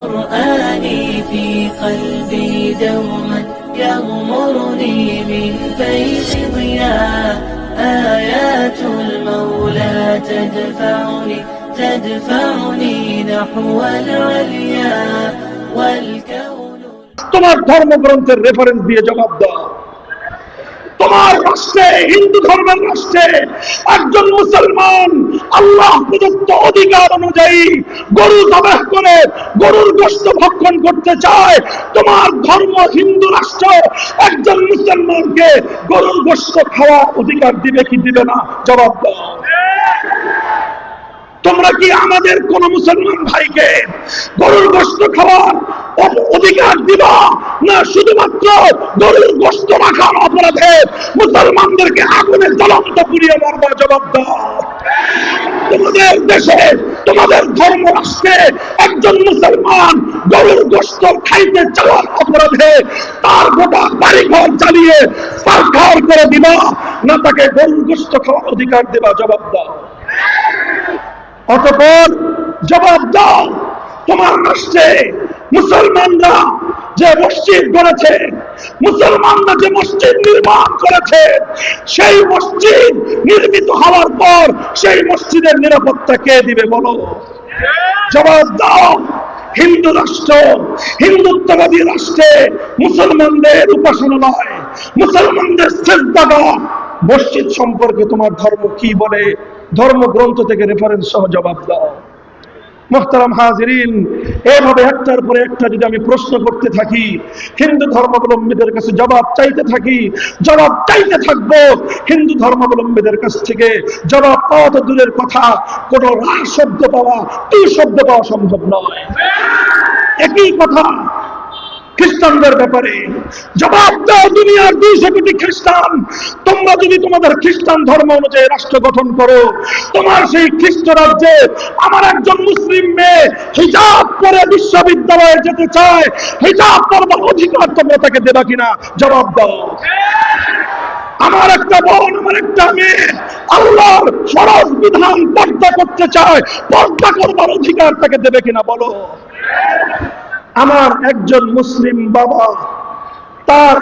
قرآني في قلبي دوما يغمرني من فيض ضياء آيات المولى تدفعني نحو العليا والكون তোমার ধর্মগ্রন্থের রেফারেন্স দিয়ে জবাব দাও। তোমার রাষ্ট্রে, হিন্দু ধর্মের রাষ্ট্রে একজন মুসলমান আল্লাহ প্রদত্ত অধিকার অনুযায়ী গরু জবাহ করে গরুর গোশত ভক্ষণ করতে চায়। তোমার ধর্ম হিন্দু রাষ্ট্র একজন মুসলমানকে গরুর গোশত খাওয়ার অধিকার দিবে কি দিবে না? জবাব দাও। তোমরা কি আমাদের কোন মুসলমান ভাইকে গরুর গোশত খাওয়ার অধিকার দিবা, না শুধুমাত্র গরুর গোশত রাখার অপরাধে মুসলমানদেরকে আগুনে জ্বলন্ত পুড়িয়ে মারবা? জবাব দাও। তোমাদের দেশে, তোমাদের ধর্ম রাষ্ট্রে একজন মুসলমান গরুর গোশত খাইতে চাওয়ার অপরাধে তার গোটা বাড়িঘর জ্বালিয়ে সরকার করে দিবা, না তাকে গরুর গোশত খাওয়ার অধিকার দিবা? জবাব দাও। অতঃপর জবাব দাও, তোমার রাষ্ট্রে মুসলমানরা যে মসজিদ গড়েছে, মুসলমানরা যে মসজিদ নির্মাণ করেছে, সেই মসজিদ নির্মিত হওয়ার পর সেই মসজিদের নিরাপত্তা কে দিবে বলো? জবাব দাও। হিন্দু রাষ্ট্র, হিন্দুত্ববাদী রাষ্ট্রে মুসলমানদের উপাসনালয়, মুসলমানদের সিজদাগাহ, মসজিদ সম্পর্কে তোমার ধর্ম কি বলে? ধর্মগ্রন্থ থেকে রেফারেন্স সহ জবাব দাও। মুহতারাম হাজিরিন, এভাবে একটার পরে একটা যদি আমি প্রশ্ন করতে থাকি, হিন্দু ধর্মাবলম্বীদের কাছে জবাব চাইতে থাকি, জবাব চাইতে থাকবো, হিন্দু ধর্মাবলম্বীদের কাছ থেকে জবাব পাওয়া তো দূরের কথা, কোন রা শব্দ পাওয়া, টি শব্দ পাওয়া সম্ভব নয়। একই কথা খ্রিস্টানদের ব্যাপারে জবাব দাও। দুনিয়ার 200 কোটি খ্রিস্টান, তোমরা যদি তোমাদের খ্রিস্টান ধর্ম অনুযায়ী রাষ্ট্র গঠন করো, তোমার সেই খ্রিস্ট রাজ্যে আমার একজন মুসলিম মেয়ে হিজাব পরে বিশ্ববিদ্যালয়ে যেতে চায়, হিজাব পরবার অধিকার তোমরা তাকে দেবা কিনা? জবাব দাও। আমার একটা বোন, আমার একটা মেয়ে আল্লাহর ফরজ বিধান পর্দা করতে চায়, পর্দা করবার অধিকার তাকে দেবে কিনা বলো? আমার একজন মুসলিম বাবা তার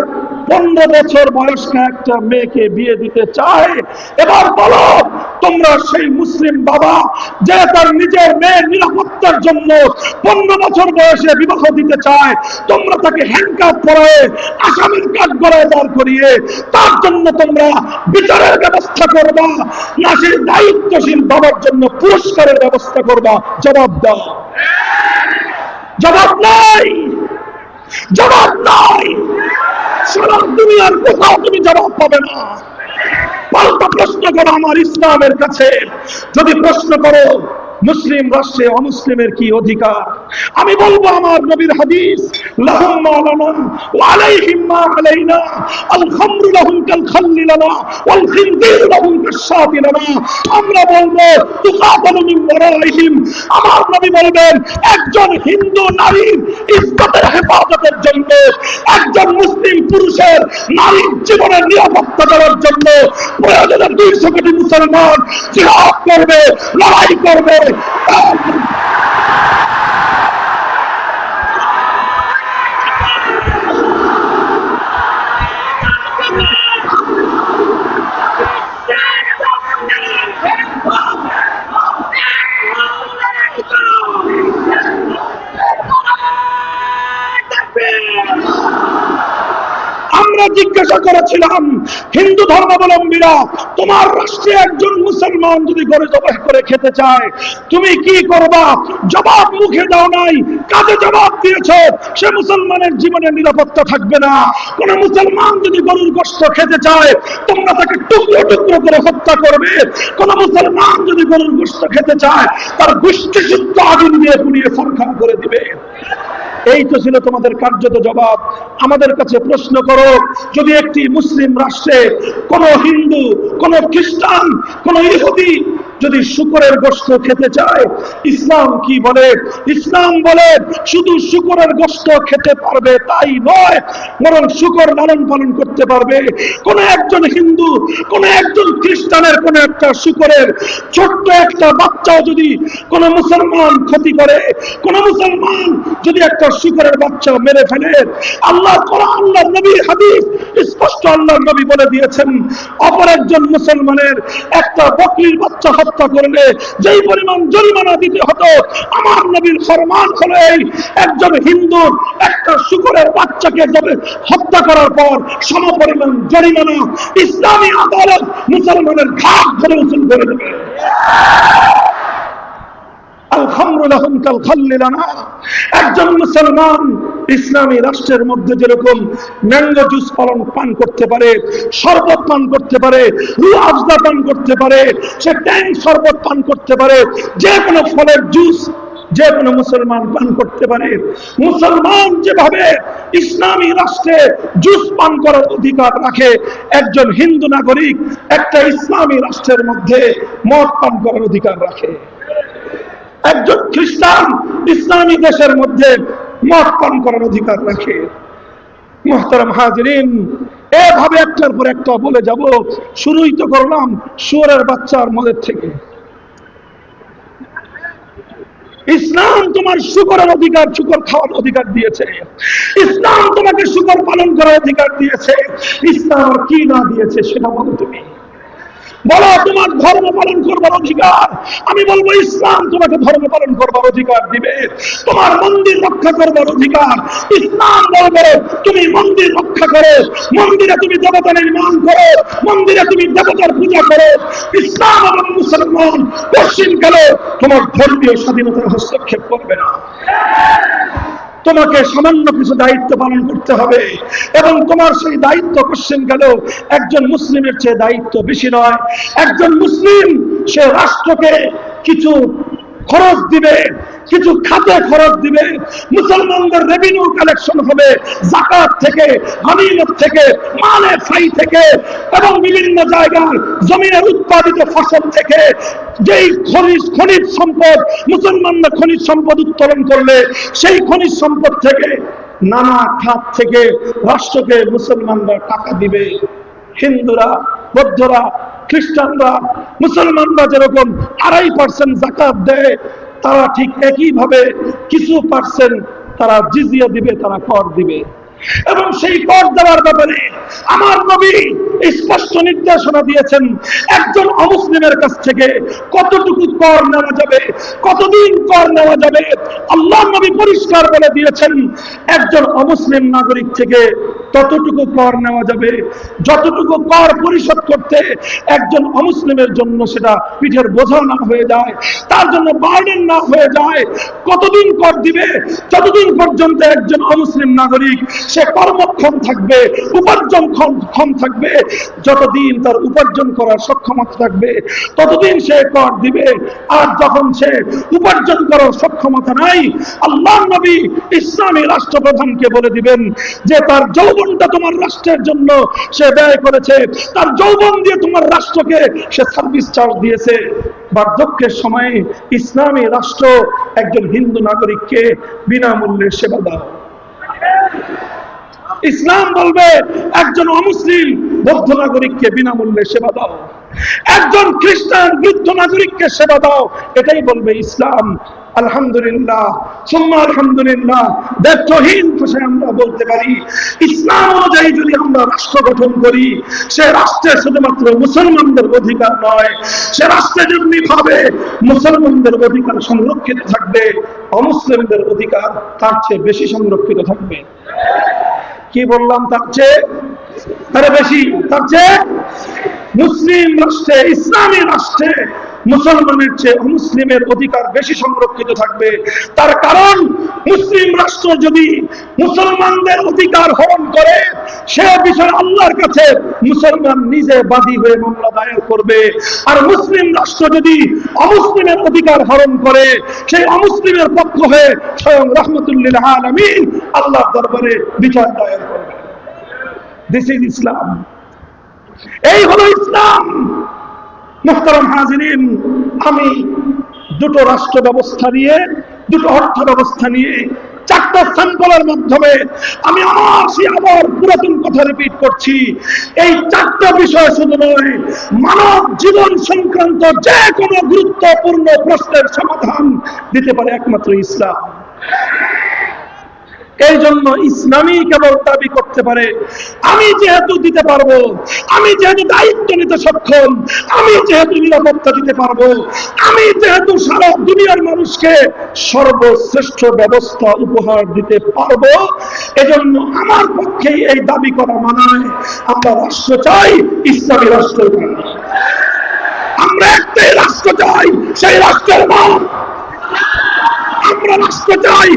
15 বছর বয়স্ক একটা মেয়েকে বিয়ে দিতে চায়। এবার বলো, তোমরা সেই মুসলিম বাবা যে তার নিজের মেয়ের নিরাপত্তার জন্য 15 বছর বয়সে বিবাহ দিতে চায়, তোমরা তাকে হ্যান্ডকাফ পরায়ে আসামির কাঠগড়ায় দাঁড় করিয়ে তার জন্য তোমরা বিচারের ব্যবস্থা করবা, না সেই দায়িত্বশীল বাবার জন্য পুরস্কারের ব্যবস্থা করবা? জবাব দাও। জবাব নাই, জবাব নাই। সারা দুনিয়ার কোথাও তুমি জবাব পাবে না। পাল্টা প্রশ্ন করো আমার ইসলামের কাছে। যদি প্রশ্ন করো মুসলিম রাষ্ট্রে অমুসলিমের কি অধিকার, আমি বলবো আমার নবীর হাদিস, লাহুম মা লানা ওয়া আলাইহিম মা আলাইনা, আল খামরু লাহুম কাল খাল্লি লানা ওয়াল খিনজিরু লাহুম কাশশাতি লানা। আমরা বলবো তুকাতালু মিন ওয়ারাইহিম। আমার নবী বলবেন, একজন হিন্দু নারীর ইজ্জতের হেফাজতের জন্য, একজন মুসলিম পুরুষের নারীর জীবনের নিরাপত্তা দেওয়ার জন্য প্রয়োজনে 200 কোটি মুসলমান জিহাদ করবে, লড়াই করবে। আমরা জিজ্ঞাসা করেছিলাম, হিন্দু ধর্মাবলম্বীরা, তোমার রাষ্ট্রে একজন মুসলমান যদি গরু জবাই করে খেতে চায়, তুমি কি করবা? জবাব মুখে দাও নাই, কাজে জবাব দিয়েছ। সে মুসলমানের জীবনে নিরাপত্তা থাকবে না। কোন মুসলমান যদি গরুর গোশত খেতে চায়, তোমরা তাকে টুকরো টুকরো করে হত্যা করবে। কোন মুসলমান যদি গরুর গোশত খেতে চায়, তার গোষ্ঠী শুদ্ধ আগুন দিয়ে পুড়িয়ে সরখান করে দিবে। এই তো ছিল তোমাদের কার্যত জবাব। আমাদের কাছে প্রশ্ন করো, যদি একটি মুসলিম রাষ্ট্রে কোন হিন্দু, কোন খ্রিস্টান, কোন ইহুদি যদি শুকরের গোশত খেতে চায়, ইসলাম কি বলে? ইসলাম বলে শুধু শুকরের গোশত খেতে পারবে তাই নয়, বরং শুকর লালন পালন করতে পারবে। কোন একজন হিন্দু, কোন একজন খ্রিস্টানের কোন একটা শুকরের ছোট্ট একটা বাচ্চাও যদি কোন মুসলমান ক্ষতি করে, কোন মুসলমান যদি একটা শুকরের বাচ্চা মেরে ফেলে, আল্লাহ কোরআন, আল্লাহ নবীর হাদিস স্পষ্ট আল্লাহ নবী বলে দিয়েছেন, অপর একজন মুসলমানের একটা বকরির বাচ্চা হত্যা করলে যেই পরিমাণ জরিমানা দিতে হতো, আমার নবীর ফরমান হলো এই, একজন হিন্দুর একটা শুকরের বাচ্চাকে হত্যা করার পর সমপরিমাণ জরিমানা ইসলামী আদালত মুসলমানের ঘাট ধরে উসুল করে দেবে। একজন মুসলমান ইসলামী রাষ্ট্রের মধ্যে যেরকম ম্যাঙ্গো জুস পান করতে পারে, শরবত পান করতে পারে, রুহ আফজা পান করতে পারে, সে ট্যাং শরবত পান করতে পারে, যে কোনো ফলের জুস যে কোনো মুসলমান পান করতে পারে, মুসলমান যেভাবে ইসলামী রাষ্ট্রে জুস পান করার অধিকার রাখে, একজন হিন্দু নাগরিক একটা ইসলামী রাষ্ট্রের মধ্যে মদ পান করার অধিকার রাখে। একজন খ্রিস্টান ইসলামী দেশের মধ্যে মদ পান করার অধিকার রাখে। মুহতারাম হাজিরিন, এভাবে একটার পর একটা বলে যাব। শুরুই তো করলাম শুয়োরের বাচ্চার মদের থেকে। ইসলাম তোমার শুকরের অধিকার, শুকর খাওয়ার অধিকার দিয়েছে। ইসলাম তোমাকে শুকর পালন করার অধিকার দিয়েছে। ইসলাম আর কি না দিয়েছে সেটা বলো তুমি। বলো তোমার ধর্ম পালন করবার অধিকার। আমি বলবো ইসলাম তোমাকে ধর্ম পালন করবার অধিকার দিবে। তোমার মন্দির রক্ষা করবার অধিকার, ইসলাম বলবে তুমি মন্দির রক্ষা করো, মন্দিরে তুমি দেবতা নির্মাণ করো, মন্দিরে তুমি দেবতার পূজা করো। ইসলাম এবং মুসলমান পশ্চিমকালে তোমার ধর্মীয় স্বাধীনতার হস্তক্ষেপ করবে না। তোমাকে সামান্য কিছু দায়িত্ব পালন করতে হবে, এবং তোমার সেই দায়িত্ব পশ্চিমকালেও একজন মুসলিমের চেয়ে দায়িত্ব বেশি নয়। একজন মুসলিম সে রাষ্ট্রকে কিছু খরচ দিবে, কিছু খাতে খরচ দিবে। মুসলমানদের রেভিনিউ কালেকশন হবে যাকাত থেকে, গনিমত থেকে, মালে ফাই থেকে, এবং বিভিন্ন জায়গায় জমিনের উৎপাদিত ফসল থেকে। যেই খনিজ সম্পদ, মুসলমানরা খনিজ সম্পদ উত্তোলন করলে সেই খনিজ সম্পদ থেকে নানা খাত থেকে রাষ্ট্রকে মুসলমানরা টাকা দিবে। হিন্দুরা, বৌদ্ধরা, খ্রিস্টানরা, মুসলমানরা যেরকম 2.5% যাকাত দেয়, তারা ঠিক একইভাবে কিছু পার্সেন্ট তারা জিজিয়া দিবে, তারা কর দিবে। এবং সেই কর দেওয়ার ব্যাপারে আমার নবী স্পষ্ট নির্দেশনা দিয়েছেন, একজন অমুসলিমের কাছ থেকে কতটুকু কর নেওয়া যাবে, কতদিন কর নেওয়া যাবে। আল্লাহ নবী পরিষ্কার বলে দিয়েছেন, একজন অমুসলিম নাগরিক থেকে ততটুকু কর নেওয়া যাবে যতটুকু কর পরিশোধ করতে একজন অমুসলিমের জন্য সেটা পিঠের বোঝা না হয়ে যায়, তার জন্য বার্ডেন না হয়ে যায়। কতদিন কর দিবে? যতদিন পর্যন্ত একজন অমুসলিম নাগরিক সে কর্মক্ষম থাকবে, উপার্জনক্ষম থাকবে, যতদিন তার উপার্জন করার সক্ষমতা থাকবে ততদিন সে কর দিবে। আর যখন সে উপার্জন করার সক্ষমতা নাই, আল্লাহ নবী ইসলামী রাষ্ট্রপ্রধানকে বলে দিবেন যে তার যৌবনটা তোমার রাষ্ট্রের জন্য সে ব্যয় করেছে, তার যৌবন দিয়ে তোমার রাষ্ট্রকে সে সার্ভিস চার্জ দিয়েছে। বার্ধক্যের সময়ে ইসলামী রাষ্ট্র একজন হিন্দু নাগরিককে বিনামূল্যে সেবা দাও। ইসলাম বলবে একজন অমুসলিম বৌদ্ধ নাগরিককে বিনামূল্যে সেবা দাও, একজন খ্রিস্টান বৃদ্ধ নাগরিককে সেবা দাও। এটাই বলবে ইসলাম। আলহামদুলিল্লাহ, সুম্মা আলহামদুলিল্লাহ, ব্যর্থহীন ভাষায় আমরা বলতে পারি, ইসলাম অনুযায়ী যদি আমরা রাষ্ট্র গঠন করি, সে রাষ্ট্রে শুধুমাত্র মুসলমানদের অধিকার নয়, সে রাষ্ট্রে যেমনি ভাবে মুসলমানদের অধিকার সংরক্ষিত থাকবে, অমুসলিমদের অধিকার তার চেয়ে বেশি সংরক্ষিত থাকবে। কি বললাম? তার চেয়ে বেশি, তার চেয়ে। মুসলিম রাষ্ট্রে, ইসলামী রাষ্ট্রে মুসলমানের চেয়ে অমুসলিমের অধিকার বেশি সংরক্ষিত থাকবে। তার কারণ মুসলিম রাষ্ট্র যদি মুসলমানদের অধিকার হরণ করে, সে বিষয়ে আল্লাহর কাছে মুসলমান নিজে বাদী হয়ে মামলা দায়ের করবে। আর মুসলিম রাষ্ট্র যদি অমুসলিমের অধিকার হরণ করে, সেই অমুসলিমের পক্ষ হয়ে স্বয়ং রাহমাতুল লিল আলামিন আল্লাহর দরবারে বিচার দায়ের করবে। দিস ইজ ইসলাম। এই হলো ইসলাম। মুহতারাম হাজিরিন, আমি দুটো রাষ্ট্র ব্যবস্থা নিয়ে, দুটো অর্থ ব্যবস্থা নিয়ে, চারটা স্যাম্পলের মাধ্যমে আমি আবার পুরাতন কথা রিপিট করছি। এই চারটা বিষয় শুধু নয়, মানব জীবন সংক্রান্ত যে কোনো গুরুত্বপূর্ণ প্রশ্নের সমাধান দিতে পারে একমাত্র ইসলাম। এই জন্য ইসলামই কেবল দাবি করতে পারে আমি যেহেতু দিতে পারবো, আমি যেহেতু দায়িত্ব নিতে সক্ষম, আমি যেহেতু নিরাপত্তা দিতে পারবো, আমি যেহেতু সারা দুনিয়ার মানুষকে সর্বশ্রেষ্ঠ ব্যবস্থা উপহার দিতে পারবো, এজন্য আমার পক্ষেই এই দাবি করা মানায় আমরা রাষ্ট্র চাই, ইসলামী রাষ্ট্র চাই। আমরা একটাই রাষ্ট্র চাই, সেই রাষ্ট্রের নাম আমরা রাষ্ট্র চাই